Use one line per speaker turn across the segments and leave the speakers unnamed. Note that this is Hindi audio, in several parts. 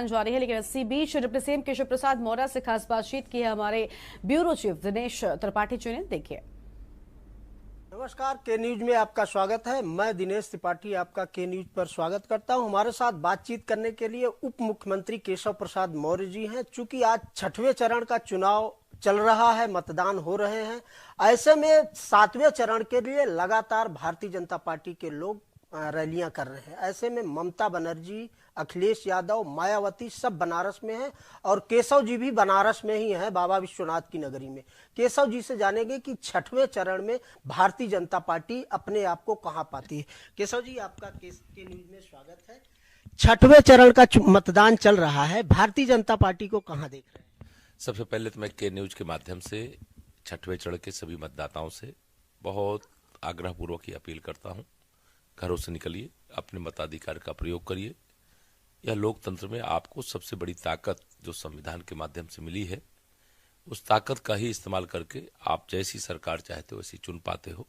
जा रही है, लेकिन इसी बीच डिप्टी सीएम केशव प्रसाद मौर्य से खास बातचीत की है हमारे ब्यूरो चीफ दिनेश त्रिपाठी जी ने। देखिए।
नमस्कार, के न्यूज में आपका स्वागत है। मैं दिनेश त्रिपाठी आपका के न्यूज पर स्वागत करता हूं। हमारे साथ बातचीत करने के लिए उप मुख्यमंत्री केशव प्रसाद मौर्य जी हैं। चूंकि आज 6वें चरण का चुनाव चल रहा है, मतदान हो रहे हैं, ऐसे में 7वें चरण के लिए लगातार भारतीय जनता पार्टी के लोग रैलियां कर रहे हैं। ऐसे में ममता बनर्जी, अखिलेश यादव, मायावती सब बनारस में हैं और केशव जी भी बनारस में ही हैं, बाबा विश्वनाथ की नगरी में। केशव जी से जानेंगे कि 6वें चरण में भारतीय जनता पार्टी अपने आप को कहां पाती है। केशव जी, आपका के न्यूज में स्वागत है। 6वें चरण का मतदान चल रहा है, भारतीय जनता पार्टी को कहां देख रहे हैं?
सबसे पहले तो मैं के न्यूज के माध्यम से 6वें चरण के सभी मतदाताओं से बहुत आग्रहपूर्वक ही अपील करता हूं, घरों से निकलिए, अपने मताधिकार का प्रयोग करिए। यह लोकतंत्र में आपको सबसे बड़ी ताकत जो संविधान के माध्यम से मिली है, उस ताकत का ही इस्तेमाल करके आप जैसी सरकार चाहते हो वैसी चुन पाते हो।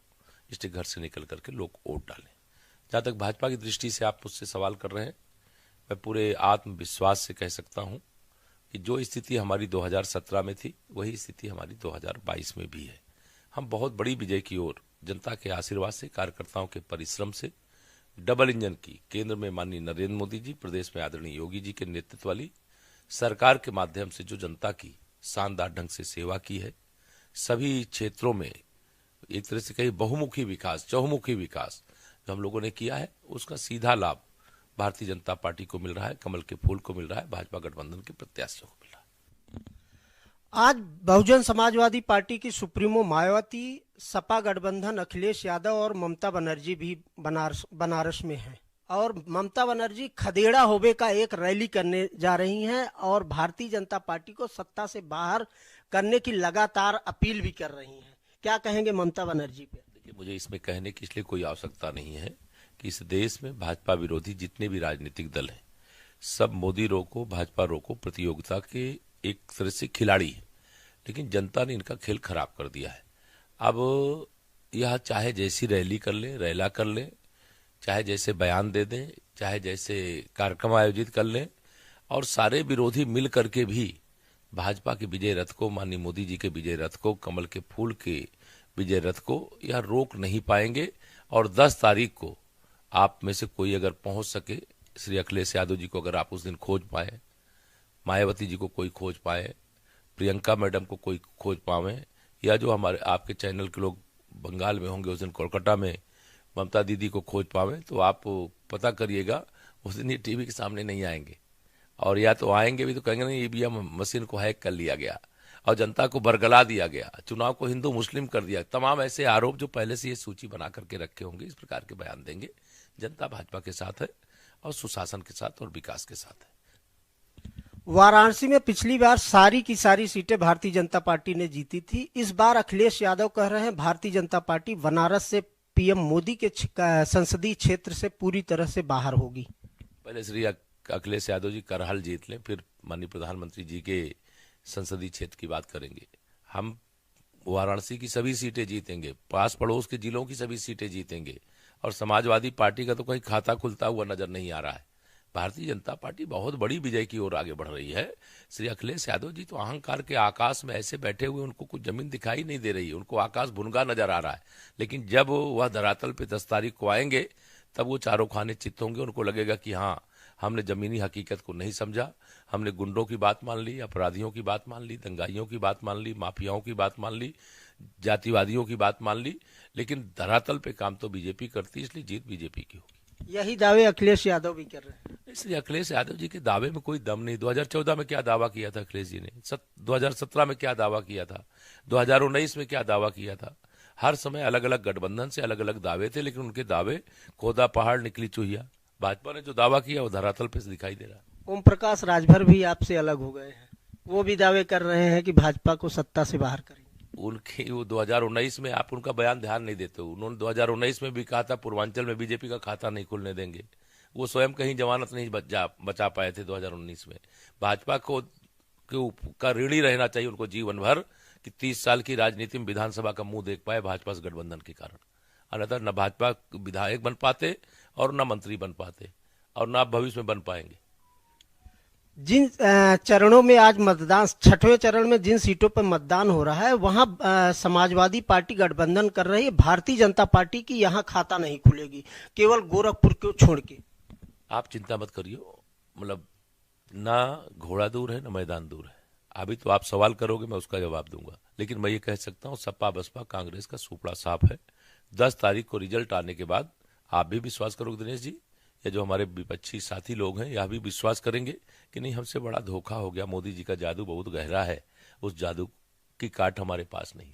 इसलिए घर से निकल करके लोग वोट डालें। जहां तक भाजपा की दृष्टि से आप मुझसे सवाल कर रहे हैं, मैं पूरे आत्मविश्वास से कह सकता हूं कि जो स्थिति हमारी 2017 में थी वही स्थिति हमारी 2022 में भी है। हम बहुत बड़ी विजय की ओर जनता के आशीर्वाद से, कार्यकर्ताओं के परिश्रम से, डबल इंजन की केंद्र में माननीय नरेंद्र मोदी जी, प्रदेश में आदरणीय योगी जी के नेतृत्व वाली सरकार के माध्यम से जो जनता की शानदार ढंग से सेवा की है, सभी क्षेत्रों में एक तरह से कहीं बहुमुखी विकास, चहुमुखी विकास जो हम लोगों ने किया है, उसका सीधा लाभ भारतीय जनता पार्टी को मिल रहा है, कमल के फूल को मिल रहा है, भाजपा गठबंधन के प्रत्याशियों को मिल रहा है।
आज बहुजन समाजवादी पार्टी की सुप्रीमो मायावती, सपा गठबंधन अखिलेश यादव और ममता बनर्जी भी बनारस में हैं और ममता बनर्जी खदेड़ा होबे का एक रैली करने जा रही हैं और भारतीय जनता पार्टी को सत्ता से बाहर करने की लगातार अपील भी कर रही हैं। क्या कहेंगे ममता बनर्जी पे?
देखिए, मुझे इसमें कहने की इसलिए कोई आवश्यकता नहीं है कि इस देश में भाजपा विरोधी जितने भी राजनीतिक दल हैं, सब मोदी रोको, भाजपा रोको प्रतियोगिता के एक तरह से खिलाड़ी है, लेकिन जनता ने इनका खेल खराब कर दिया है। अब यह चाहे जैसी रैली कर ले, रैला कर ले, चाहे जैसे बयान दे दें, चाहे जैसे कार्यक्रम आयोजित कर लें, और सारे विरोधी मिल करके भी भाजपा के विजय रथ को, माननीय मोदी जी के विजय रथ को, कमल के फूल के विजय रथ को यह रोक नहीं पाएंगे। और 10 तारीख को आप में से कोई अगर पहुंच सके, श्री अखिलेश यादव जी को अगर आप उस दिन खोज पाए, मायावती जी को कोई खोज पाए, प्रियंका मैडम को कोई खोज पावे, या जो हमारे आपके चैनल के लोग बंगाल में होंगे उस दिन कोलकाता में ममता दीदी को खोज पावे, तो आप पता करिएगा उस दिन ये टीवी के सामने नहीं आएंगे, और या तो आएंगे भी तो कहेंगे नहीं ईवीएम मशीन को हैक कर लिया गया और जनता को बरगला दिया गया, चुनाव को हिंदू मुस्लिम कर दिया। तमाम ऐसे आरोप जो पहले से ये सूची बना करके रखे होंगे, इस प्रकार के बयान देंगे। जनता भाजपा के साथ है और सुशासन के साथ और विकास के साथ है।
वाराणसी में पिछली बार सारी की सारी सीटें भारतीय जनता पार्टी ने जीती थी। इस बार अखिलेश यादव कह रहे हैं भारतीय जनता पार्टी बनारस से पीएम मोदी के संसदीय क्षेत्र से पूरी तरह से बाहर होगी।
पहले श्री अखिलेश यादव जी करहल जीत लें, फिर माननीय प्रधानमंत्री जी के संसदीय क्षेत्र की बात करेंगे। हम वाराणसी की सभी सीटें जीतेंगे, पास पड़ोस के जिलों की सभी सीटें जीतेंगे, और समाजवादी पार्टी का तो कोई खाता खुलता हुआ नजर नहीं आ रहा है। भारतीय जनता पार्टी बहुत बड़ी विजय की ओर आगे बढ़ रही है। श्री अखिलेश यादव जी तो अहंकार के आकाश में ऐसे बैठे हुए, उनको कुछ जमीन दिखाई नहीं दे रही है, उनको आकाश भुनगा नजर आ रहा है। लेकिन जब वह धरातल पे 10 तारीख को आएंगे, तब वो चारों खाने चित्त होंगे। उनको लगेगा कि हाँ, हमने जमीनी हकीकत को नहीं समझा, हमने गुंडों की बात मान ली, अपराधियों की बात मान ली, दंगाइयों की बात मान ली, माफियाओं की बात मान ली, जातिवादियों की बात मान ली, लेकिन धरातल पे काम तो बीजेपी करती है, इसलिए जीत बीजेपी की होगी।
यही दावे अखिलेश यादव भी कर रहे हैं।
इसलिए अखिलेश यादव जी के दावे में कोई दम नहीं। 2014 में क्या दावा किया था अखिलेश जी ने, 2017 में क्या दावा किया था, 2019 में क्या दावा किया था। हर समय अलग अलग गठबंधन से अलग अलग दावे थे, लेकिन उनके दावे खोदा पहाड़ निकली चूहिया। भाजपा ने जो दावा किया वो धरातल पे दिखाई दे रहा है।
ओम प्रकाश राजभर भी आपसे अलग हो गए हैं, वो भी दावे कर रहे हैं कि भाजपा को सत्ता से बाहर करेंगे।
उनकी वो 2019 में आप उनका बयान ध्यान नहीं देते हो। उन्होंने 2019 में भी कहा था पूर्वांचल में बीजेपी का खाता नहीं खुलने देंगे। वो स्वयं कहीं जमानत नहीं बचा पाए थे 2019 में। भाजपा को का ऋणी रहना चाहिए उनको जीवन भर कि 30 साल की राजनीति में विधानसभा का मुंह देख पाए भाजपा से गठबंधन के कारण। अन्यथा न भाजपा विधायक बन पाते और न मंत्री बन पाते और न भविष्य में बन पाएंगे।
जिन चरणों में आज मतदान, छठवें चरण में जिन सीटों पर मतदान हो रहा है वहां समाजवादी पार्टी गठबंधन कर रही है। भारतीय जनता पार्टी की यहां खाता नहीं खुलेगी, केवल गोरखपुर को छोड़ के।
आप चिंता मत करिए, मतलब ना घोड़ा दूर है ना मैदान दूर है। अभी तो आप सवाल करोगे, मैं उसका जवाब दूंगा, लेकिन मैं ये कह सकता हूं सपा बसपा कांग्रेस का सुपड़ा साफ है। 10 तारीख को रिजल्ट आने के बाद आप भी विश्वास करोगे दिनेश जी, या जो हमारे विपक्षी साथी लोग हैं यह भी विश्वास करेंगे कि नहीं, हमसे बड़ा धोखा हो गया, मोदी जी का जादू बहुत गहरा है, उस जादू की काट हमारे पास नहीं।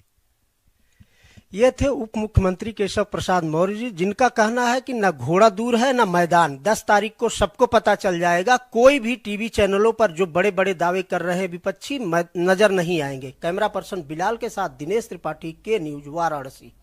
ये थे उप मुख्यमंत्री केशव प्रसाद मौर्य जी, जिनका कहना है कि न घोड़ा दूर है न मैदान। 10 तारीख को सबको पता चल जाएगा। कोई भी टीवी चैनलों पर जो बड़े बड़े दावे कर रहे हैं विपक्षी नजर नहीं आएंगे। कैमरा पर्सन बिलाल के साथ दिनेश त्रिपाठी, के न्यूज, वाराणसी।